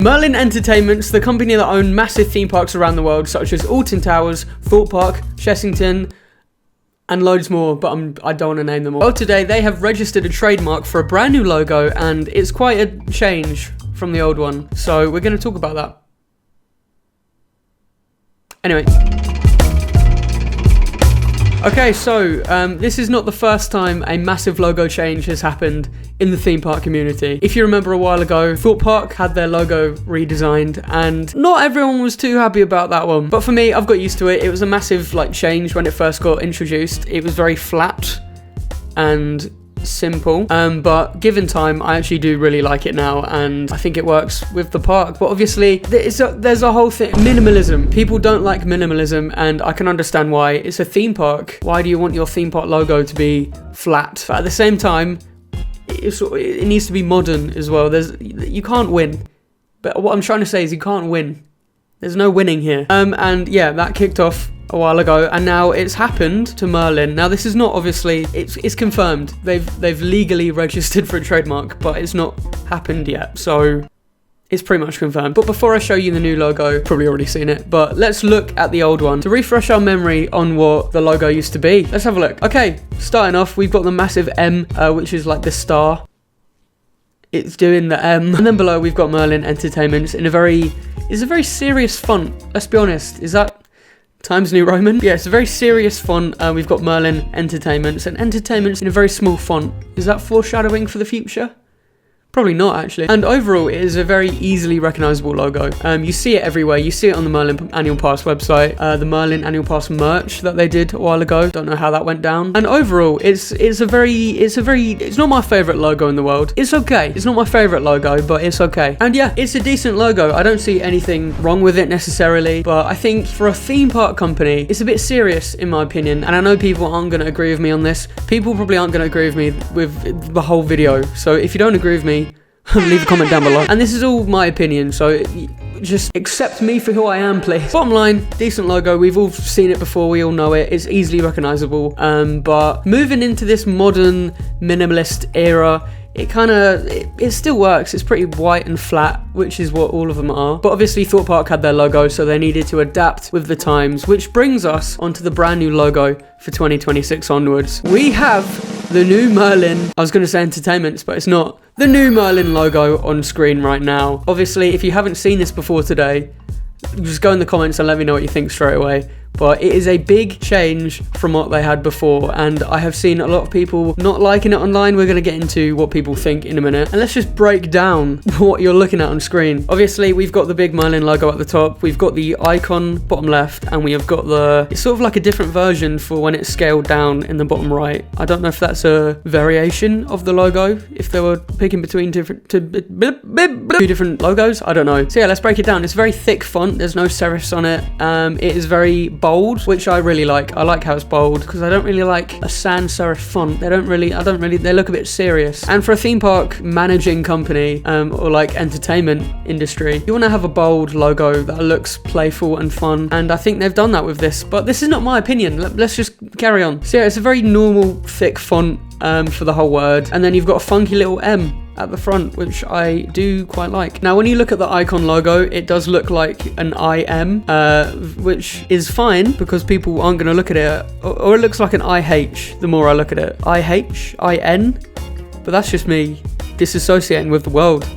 Merlin Entertainments, the company that own massive theme parks around the world, such as Alton Towers, Thorpe Park, Chessington, and loads more, but I don't want to name them all. Well, today they have registered a trademark for a brand new logo, and it's quite a change from the old one. So we're going to talk about that. Anyway. Okay, so this is not the first time a massive logo change has happened in the theme park community. If you remember a while ago, Thorpe Park had their logo redesigned, and not everyone was too happy about that one. But for me, I've got used to it. It was a massive change when it first got introduced. It was very flat and simple, but given time, I actually do really like it now, and I think it works with the park. But obviously there's a whole thing, minimalism. People don't like minimalism, and I can understand why. It's a theme park. Why do you want your theme park logo to be flat? But at the same time, it needs to be modern as well. You can't win. But what I'm trying to say is you can't win. There's no winning here. And yeah, that kicked off a while ago, and now it's happened to Merlin. Now this is not, obviously, it's confirmed. They've legally registered for a trademark, but it's not happened yet, so it's pretty much confirmed. But before I show you the new logo, probably already seen it, but let's look at the old one to refresh our memory on what the logo used to be. Let's have a look. Okay, starting off, we've got the massive M, which is like the star. It's doing the M, and then below we've got Merlin Entertainments in it's a very serious font. Let's be honest. Is that Times New Roman? Yeah, it's a very serious font. We've got Merlin Entertainments, and Entertainments in a very small font. Is that foreshadowing for the future? Probably not, actually. And overall, it is a very easily recognizable logo. You see it everywhere. You see it on the Merlin Annual Pass website, the Merlin Annual Pass merch that they did a while ago. Don't know how that went down. And overall, it's not my favorite logo in the world. It's okay. It's not my favorite logo, but it's okay. And yeah, it's a decent logo. I don't see anything wrong with it necessarily, but I think for a theme park company, it's a bit serious in my opinion. And I know people aren't going to agree with me on this. People probably aren't going to agree with me with the whole video. So if you don't agree with me, leave a comment down below. And this is all my opinion, so just accept me for who I am, please. Bottom line, decent logo. We've all seen it before. We all know it. It's easily recognizable. But moving into this modern minimalist era, it still works. It's pretty white and flat, which is what all of them are. But obviously Thorpe Park had their logo, so they needed to adapt with the times, which brings us onto the brand new logo for 2026 onwards. We have the new Merlin, I was going to say Entertainments, but it's not. The new Merlin logo on screen right now. Obviously, if you haven't seen this before today, just go in the comments and let me know what you think straight away. But it is a big change from what they had before, and I have seen a lot of people not liking it online. We're going to get into what people think in a minute, and let's just break down what you're looking at on screen. Obviously, we've got the big Merlin logo at the top, we've got the icon bottom left, and we have got it's sort of like a different version for when it's scaled down in the bottom right. I don't know if that's a variation of the logo, if they were picking between two different logos, I don't know. So yeah, let's break it down. It's very thick font, there's no serifs on it. It is very bold, which I really like. I like how it's bold, because I don't really like a sans serif font. They look a bit serious. And for a theme park managing company, or like entertainment industry, you want to have a bold logo that looks playful and fun, and I think they've done that with this. But this is not my opinion. Let's just carry on. So yeah, it's a very normal thick font for the whole word, and then you've got a funky little M at the front, which I do quite like. Now, when you look at the icon logo, it does look like an IM, which is fine because people aren't going to look at it, or it looks like an IH the more I look at it. IH, IN, but that's just me disassociating with the world.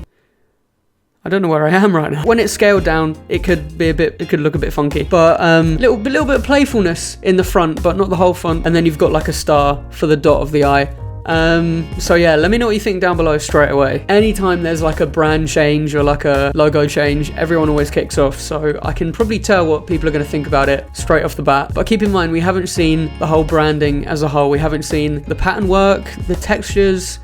I don't know where I am right now. When it's scaled down, it could look a bit funky, but little bit of playfulness in the front, but not the whole front. And then you've got like a star for the dot of the eye. So yeah, let me know what you think down below straight away. Anytime there's like a brand change or like a logo change, everyone always kicks off, so I can probably tell what people are going to think about it straight off the bat. But keep in mind, we haven't seen the whole branding as a whole. We haven't seen the pattern work, the textures,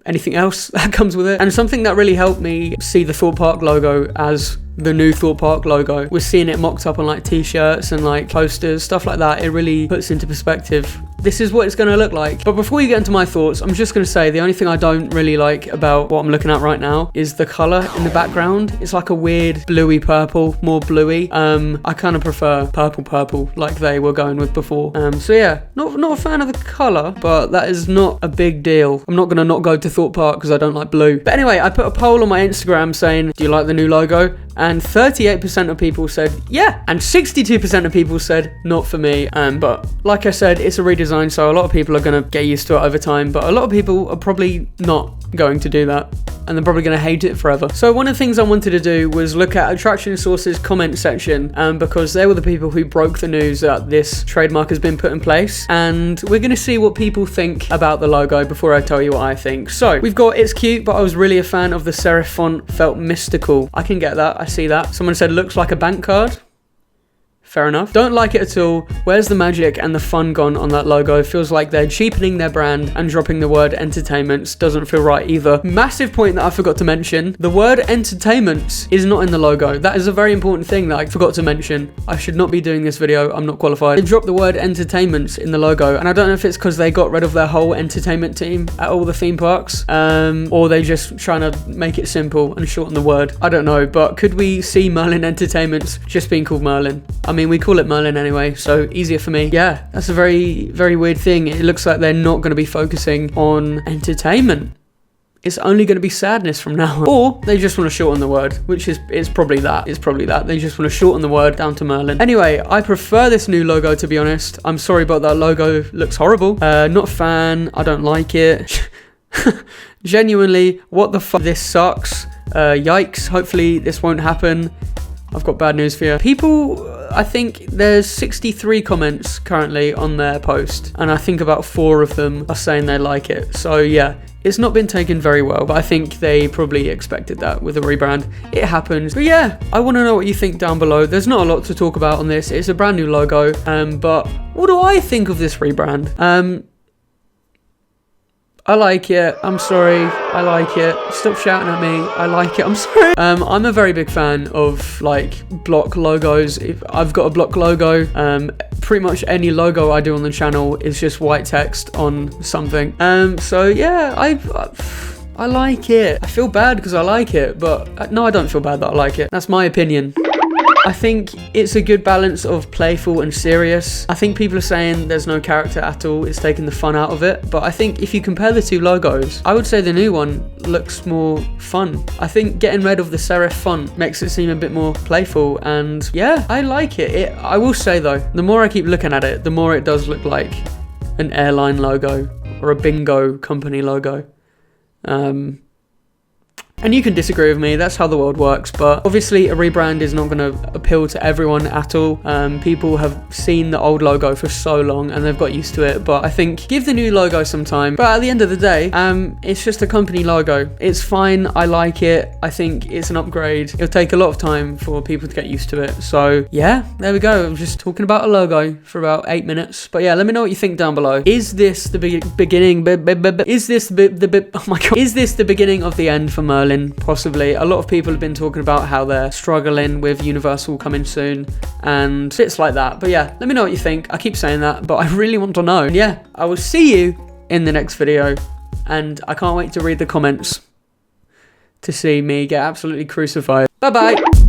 anything else that comes with it. And something that really helped me see the Thorpe Park logo as the new Thorpe Park logo, we're seeing it mocked up on like t-shirts and like posters, stuff like that. It really puts into perspective this is what it's going to look like. But before you get into my thoughts, I'm just going to say the only thing I don't really like about what I'm looking at right now is the color in the background. It's like a weird bluey purple, more bluey. I kind of prefer purple like they were going with before. So yeah, not a fan of the color, but that is not a big deal. I'm not going to not go to Thorpe Park because I don't like blue. But anyway, I put a poll on my Instagram saying, do you like the new logo? And 38% of people said yeah, and 62% of people said not for me. But like I said, it's a redesign, so a lot of people are going to get used to it over time, but a lot of people are probably not going to do that, and they're probably going to hate it forever. So one of the things I wanted to do was look at Attraction Source's comment section, because they were the people who broke the news that this trademark has been put in place, and we're going to see what people think about the logo before I tell you what I think. So we've got, it's cute, but I was really a fan of the serif font, felt mystical. I can get that, I see that. Someone said looks like a bank card. Fair enough. Don't like it at all. Where's the magic and the fun gone on that logo? Feels like they're cheapening their brand, and dropping the word entertainments doesn't feel right either. Massive point that I forgot to mention. The word entertainments is not in the logo. That is a very important thing that I forgot to mention. I should not be doing this video. I'm not qualified. They dropped the word entertainments in the logo, and I don't know if it's because they got rid of their whole entertainment team at all the theme parks, or they just trying to make it simple and shorten the word. I don't know, but could we see Merlin Entertainments just being called Merlin? I mean, we call it Merlin anyway, so easier for me. Yeah, that's a very, very weird thing. It looks like they're not going to be focusing on entertainment. It's only going to be sadness from now on. Or they just want to shorten the word, which is, it's probably that. It's probably that. They just want to shorten the word down to Merlin. Anyway, I prefer this new logo, to be honest. I'm sorry, but that logo looks horrible. Not a fan. I don't like it. Genuinely, what the fuck? This sucks. Yikes. Hopefully this won't happen. I've got bad news for you. People, I think there's 63 comments currently on their post, and I think about 4 of them are saying they like it. So yeah, it's not been taken very well, but I think they probably expected that with a rebrand. It happens. But yeah, I want to know what you think down below. There's not a lot to talk about on this. It's a brand new logo, but what do I think of this rebrand? I like it. I'm sorry. I like it. Stop shouting at me. I like it. I'm sorry. I'm a very big fan of like block logos. If I've got a block logo, pretty much any logo I do on the channel is just white text on something. So yeah, I like it. I feel bad because I like it, but no, I don't feel bad that I like it. That's my opinion. I think it's a good balance of playful and serious. I think people are saying there's no character at all. It's taking the fun out of it. But I think if you compare the two logos, I would say the new one looks more fun. I think getting rid of the serif font makes it seem a bit more playful. And yeah, I like it. I will say though, the more I keep looking at it, the more it does look like an airline logo or a bingo company logo. And you can disagree with me, that's how the world works, but obviously a rebrand is not going to appeal to everyone at all. People have seen the old logo for so long and they've got used to it, but I think give the new logo some time. But at the end of the day, it's just a company logo. It's fine, I like it, I think it's an upgrade. It'll take a lot of time for people to get used to it. So yeah, there we go. I'm just talking about a logo for about 8 minutes. But yeah, let me know what you think down below. Is this the beginning? Is this oh my god. Is this the beginning of the end for Merlin? Possibly. A lot of people have been talking about how they're struggling with Universal coming soon and bits like that. But yeah, let me know what you think. I keep saying that, but I really want to know. And yeah, I will see you in the next video, and I can't wait to read the comments to see me get absolutely crucified. Bye bye.